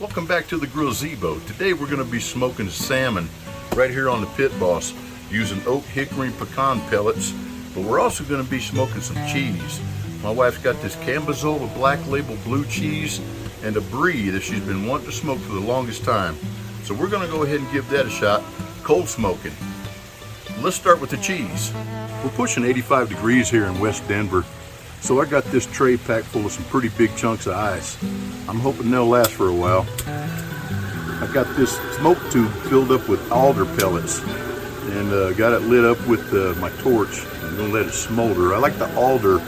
Welcome back to the Grillzebo. Today we're going to be smoking salmon right here on the Pit Boss using oak, hickory, and pecan pellets, but we're also going to be smoking some cheese. My wife's got this Cambozola Black Label blue cheese and a brie that she's been wanting to smoke for the longest time. So we're going to go ahead and give that a shot, cold smoking. Let's start with the cheese. We're pushing 85 degrees here in West Denver, so I got this tray packed full of some pretty big chunks of ice. I'm hoping they'll last for a while. I got this smoke tube filled up with alder pellets and got it lit up with my torch. I'm gonna let it smolder. I like the alder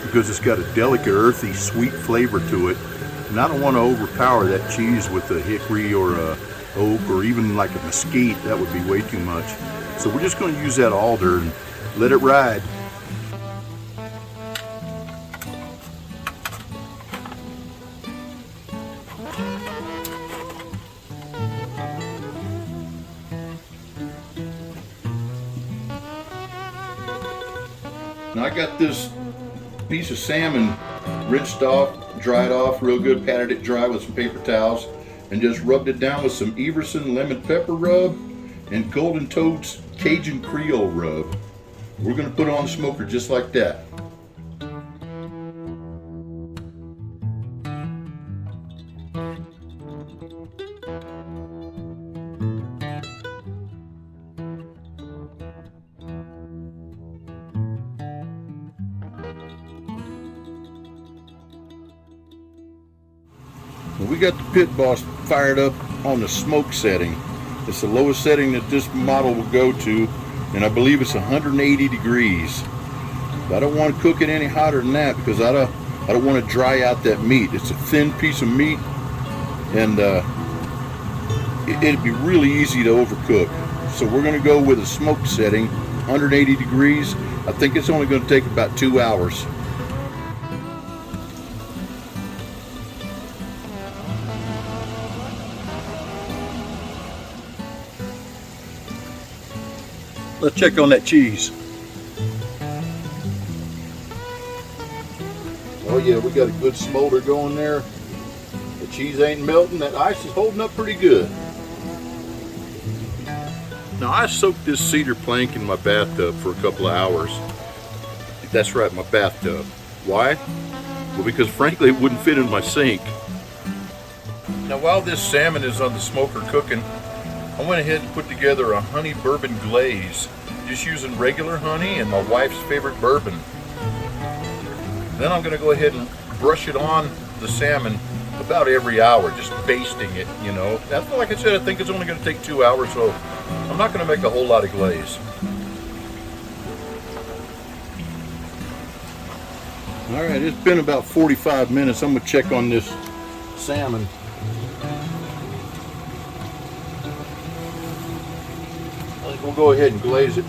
because it's got a delicate, earthy, sweet flavor to it, and I don't want to overpower that cheese with a hickory or a oak or even like a mesquite. That would be way too much. So we're just going to use that alder and let it ride. Now I got this piece of salmon rinsed off, dried off real good, patted it dry with some paper towels, and just rubbed it down with some Everson lemon pepper rub and Golden Toad's Cajun Creole rub. We're going to put it on the smoker just like that. We got the Pit Boss fired up on the smoke setting. It's the lowest setting that this model will go to, and I believe it's 180 degrees. But I don't want to cook it any hotter than that because I don't want to dry out that meat. It's a thin piece of meat, and it'd be really easy to overcook. So we're going to go with a smoke setting, 180 degrees. I think it's only going to take about 2 hours. Let's check on that cheese. Oh yeah, we got a good smolder going there. The cheese ain't melting. That ice is holding up pretty good. Now I soaked this cedar plank in my bathtub for a couple of hours. That's right, my bathtub. Why? Well, because frankly it wouldn't fit in my sink. Now while this salmon is on the smoker cooking, I went ahead and put together a honey bourbon glaze, just using regular honey and my wife's favorite bourbon. Then I'm going to go ahead and brush it on the salmon about every hour, just basting it, you know. That's, like I said, I think it's only going to take 2 hours, so I'm not going to make a whole lot of glaze. All right, it's been about 45 minutes. I'm going to check on this salmon. We'll go ahead and glaze it.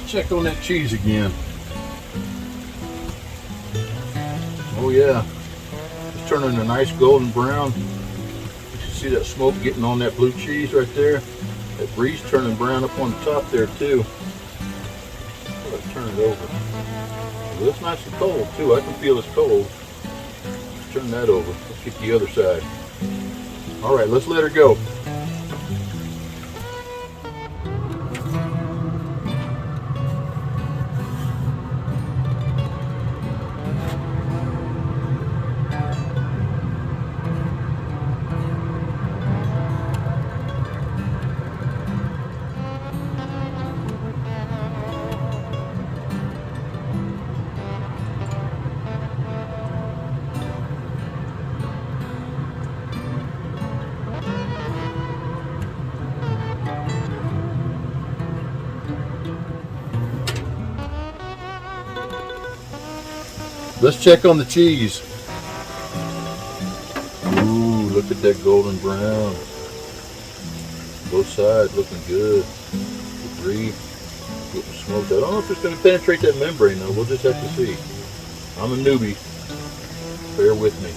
Check on that cheese again. Oh yeah, it's turning a nice golden brown. You can see that smoke getting on that blue cheese right there. That brie's turning brown up on the top there too. Let's turn it over. Well, it's nice and cold too. I can feel it's cold. Let's turn that over. Let's get the other side. All right, let's let her go. Let's check on the cheese. Look at that golden brown. Both sides looking good. The brie getting smoked. I don't know if it's going to penetrate that membrane though. We'll just have to see. I'm a newbie. Bear with me.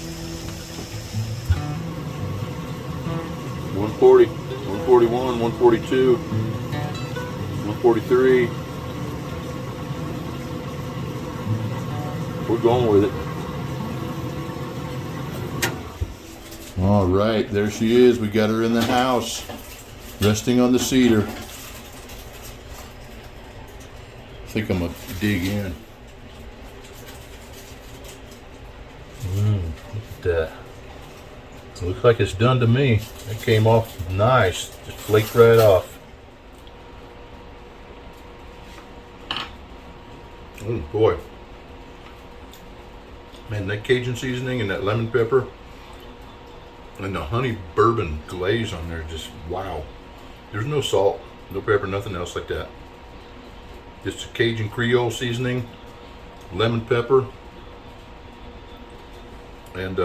140, 141, 142, 143. We're going with it. All right, there she is. We got her in the house, resting on the cedar. I think I'm gonna dig in. Look at that. It looks like it's done to me. It came off nice, just flaked right off. Oh boy. Man, that Cajun seasoning and that lemon pepper and the honey bourbon glaze on there, just wow. There's no salt, no pepper, nothing else like that. Just a Cajun Creole seasoning, lemon pepper, and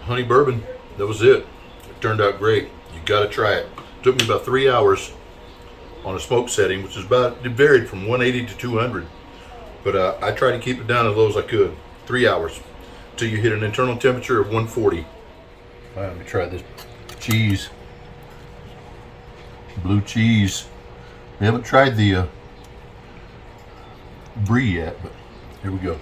honey bourbon. That was it. It turned out great. You gotta try it. It took me about 3 hours on a smoke setting, which is about, it varied from 180 to 200. But I tried to keep it down as low as I could. 3 hours till you hit an internal temperature of 140. All right, let me try this cheese. Blue cheese. We haven't tried the brie yet, but here we go.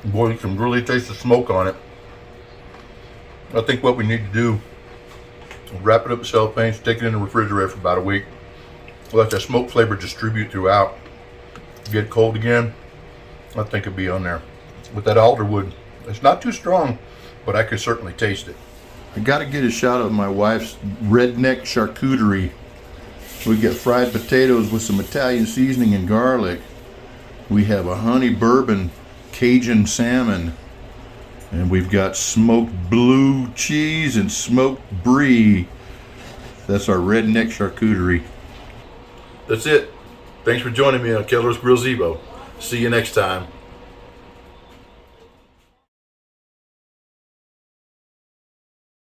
Boy, you can really taste the smoke on it. I think what we need to do, wrap it up in cellophane, stick it in the refrigerator for about a week. Let that smoke flavor distribute throughout. Get cold again, I think it'd be on there. With that alderwood, it's not too strong, but I could certainly taste it. I gotta get a shot of my wife's redneck charcuterie. We got fried potatoes with some Italian seasoning and garlic. We have a honey bourbon Cajun salmon. And we've got smoked blue cheese and smoked brie. That's our redneck charcuterie. That's it. Thanks for joining me on Keller's Grill Zebo. See you next time.